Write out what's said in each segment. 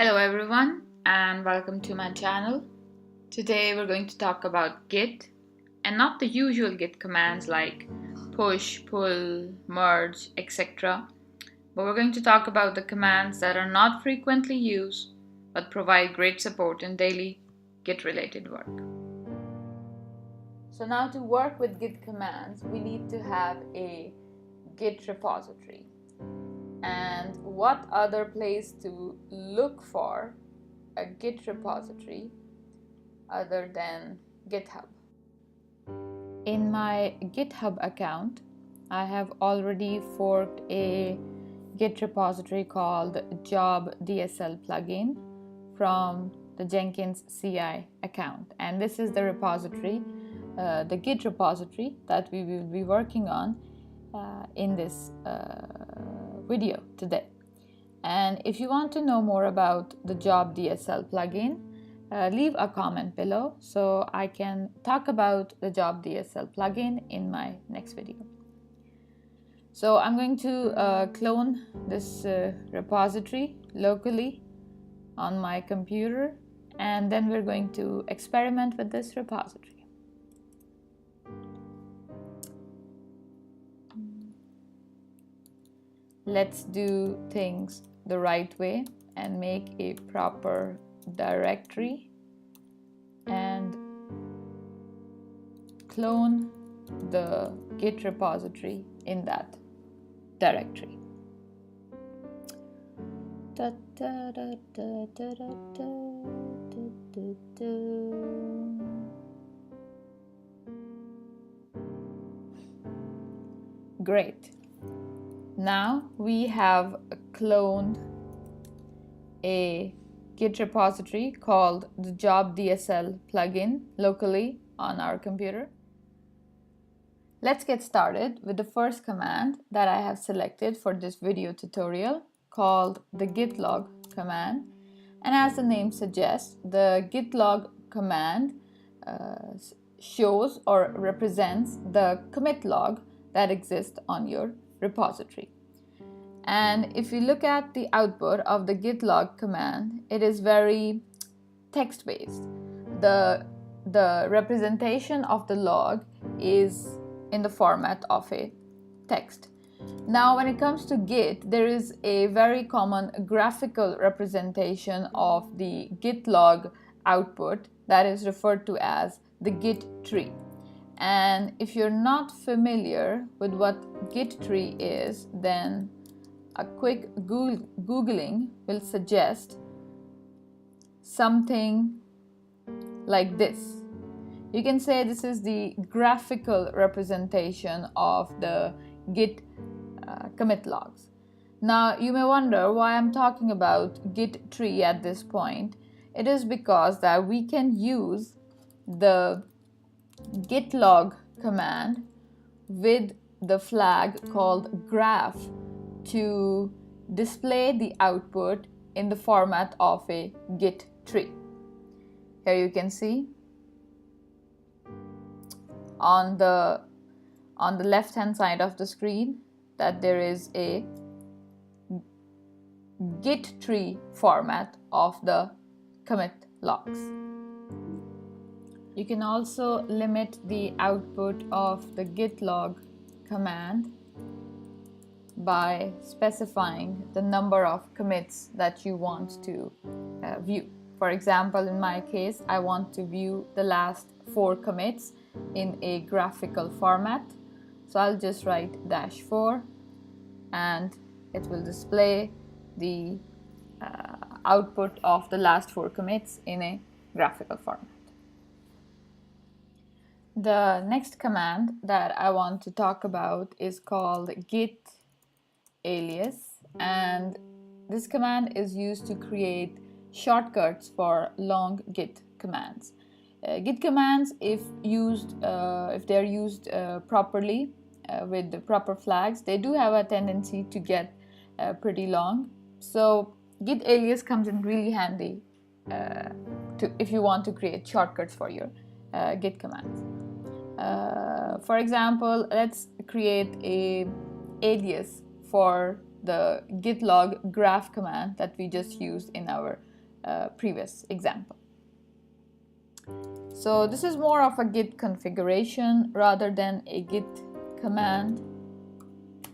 Hello everyone and welcome to my channel. Today we're going to talk about Git and not the usual Git commands like push, pull, merge, etc. But we're going to talk about the commands that are not frequently used but provide great support in daily Git related work. So now to work with Git commands we need to have a Git repository. And what other place to look for a Git repository other than GitHub? In my GitHub account, I have already forked a Git repository called Job DSL plugin from the Jenkins CI account. And this is the repository, the Git repository that we will be working on in this video today. And if you want to know more about the Job DSL plugin, leave a comment below so I can talk about the Job DSL plugin in my next video. So I'm going to clone this repository locally on my computer, and then we're going to experiment with this repository. Let's do things the right way and make a proper directory and clone the Git repository in that directory. Great. Now we have cloned a Git repository called the Job DSL plugin locally on our computer. Let's get started with the first command that I have selected for this video tutorial called the git log command. And as the name suggests, the git log command shows or represents the commit log that exists on your repository. And if you look at the output of the git log command, it is very text-based. The representation of the log is in the format of a text. Now, when it comes to Git, there is a very common graphical representation of the git log output that is referred to as the Git tree. And if you're not familiar with what Git tree is, then a quick Googling will suggest something like this. You can say this is the graphical representation of the Git commit logs. Now, you may wonder why I'm talking about Git tree at this point. It is because that we can use the git log command with the flag called graph to display the output in the format of a Git tree. Here you can see on the left hand side of the screen that there is a Git tree format of the commit logs. You can also limit the output of the git log command by specifying the number of commits that you want to view. For example, in my case, I want to view the last 4 commits in a graphical format. So I'll just write -4 and it will display the output of the last 4 commits in a graphical format. The next command that I want to talk about is called git alias, and this command is used to create shortcuts for long Git commands. Git commands, if they're used properly with the proper flags, they do have a tendency to get pretty long. So git alias comes in really handy if you want to create shortcuts for your Git commands. For example, let's create a alias for the git log graph command that we just used in our previous example. So this is more of a Git configuration rather than a Git command.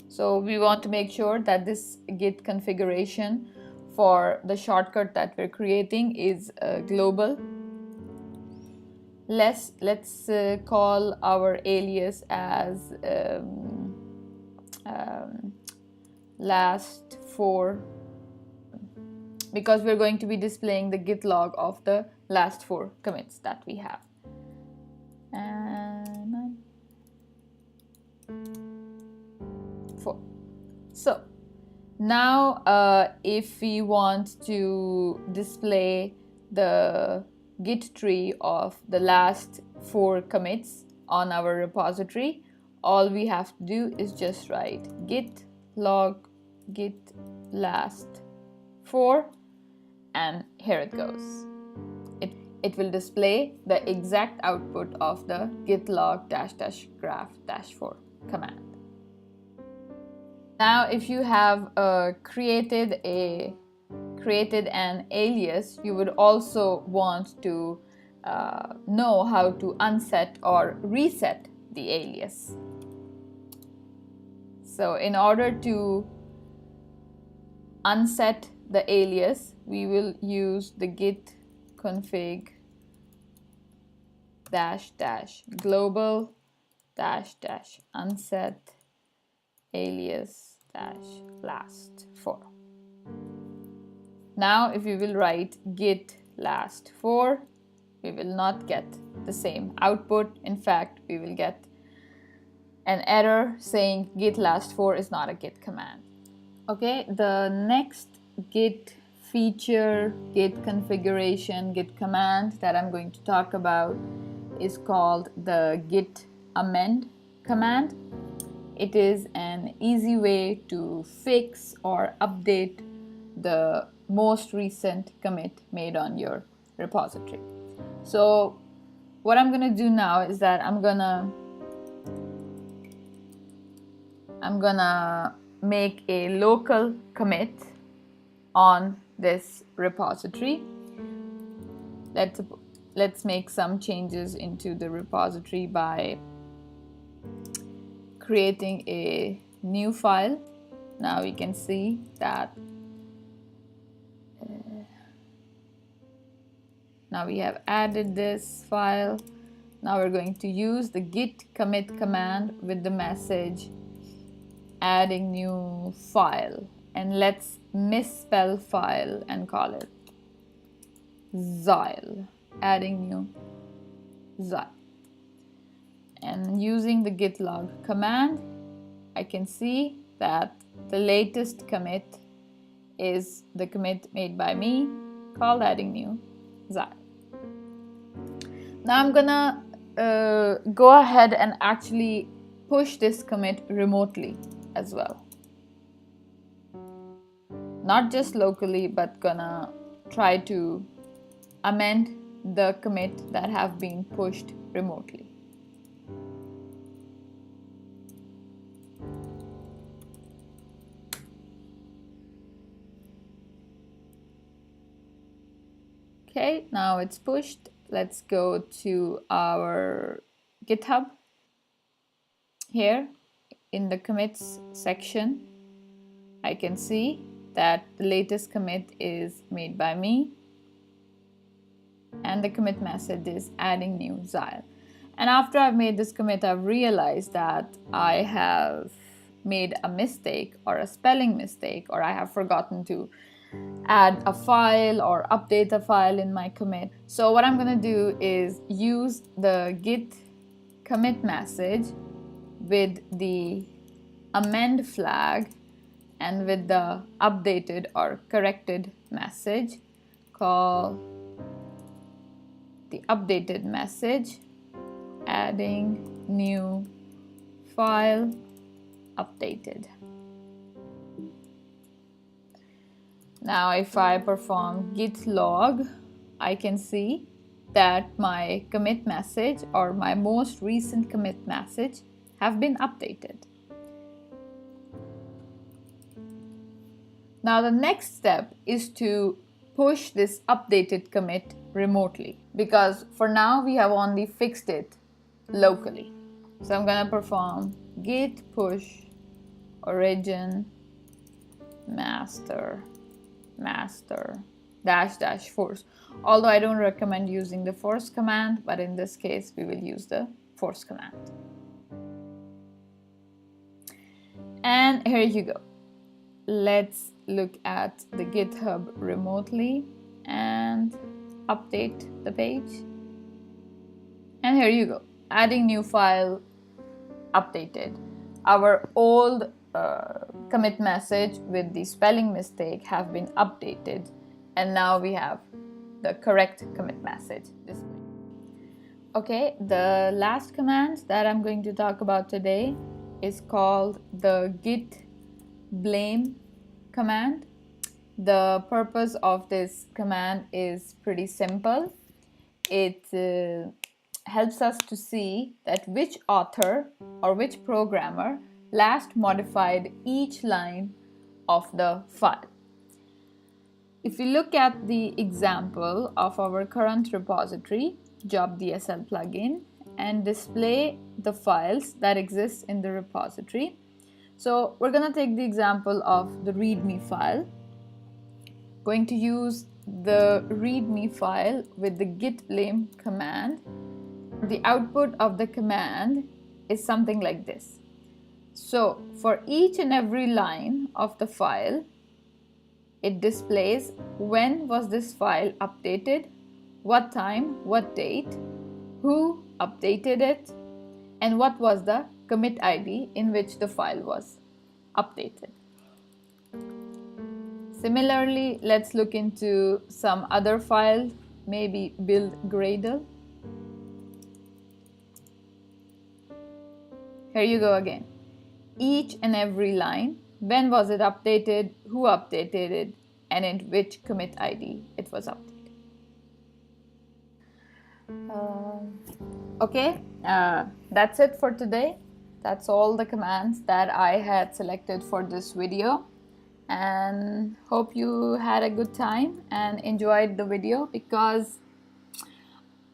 So we want to make sure that this Git configuration for the shortcut that we're creating is global. Let's call our alias as last 4, because we're going to be displaying the git log of the last 4 commits that we have. And 4. So now if we want to display the git tree of the last 4 commits on our repository, all we have to do is just write git log git last 4, and here it goes. It will display the exact output of the git log --graph--4 command. Now if you have created an alias, you would also want to know how to unset or reset the alias. So in order to unset the alias, we will use the git config --global --unset alias last 4. Now if we will write git last 4, we will not get the same output. In fact, we will get an error saying git last 4 is not a git command. Okay, the next git feature, git configuration, git command that I'm going to talk about is called the git amend command. It is an easy way to fix or update the most recent commit made on your repository. So what I'm gonna do now is that I'm gonna make a local commit on this repository. Let's make some changes into the repository by creating a new file. Now we can see that now we have added this file. Now we're going to use the git commit command with the message adding new file, and let's misspell file and call it Xyle, adding new Xyle. And using the git log command, I can see that the latest commit is the commit made by me called adding new Xyle. Now I'm gonna go ahead and actually push this commit remotely as well. Not just locally, but gonna try to amend the commit that have been pushed remotely. Okay, now it's pushed. Let's go to our GitHub. Here in the commits section, I can see that the latest commit is made by me and the commit message is adding new Xyle. And after I've made this commit, I've realized that I have made a mistake or a spelling mistake, or I have forgotten to add a file or update a file in my commit. So what I'm going to do is use the git commit message with the amend flag and with the updated or corrected message, call the updated message adding new file updated. Now if I perform git log, I can see that my commit message or my most recent commit message have been updated. Now the next step is to push this updated commit remotely, because for now we have only fixed it locally. So I'm gonna perform git push origin master -- force. Although I don't recommend using the force command, but in this case we will use the force command. And here you go. Let's look at the GitHub remotely and update the page. And here you go. Adding new file, updated. Our old commit message with the spelling mistake have been updated, and now we have the correct commit message displayed. Okay, the last command that I'm going to talk about today is called the git blame command. The purpose of this command is pretty simple. It helps us to see that which author or which programmer last modified each line of the file. If we look at the example of our current repository, job DSL plugin, and display the files that exist in the repository. So we're going to take the example of the readme file. Going to use the readme file with the git blame command. The output of the command is something like this. So for each and every line of the file, it displays when was this file updated, what time, what date, who updated it, and what was the commit ID in which the file was updated. Similarly, let's look into some other file, maybe build Gradle. Here you go again. Each and every line, when was it updated, who updated it, and in which commit ID it was updated. Okay, that's it for today. That's all the commands that I had selected for this video, and hope you had a good time and enjoyed the video, because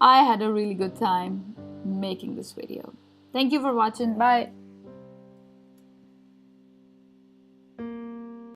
I had a really good time making this video. Thank you for watching. Bye.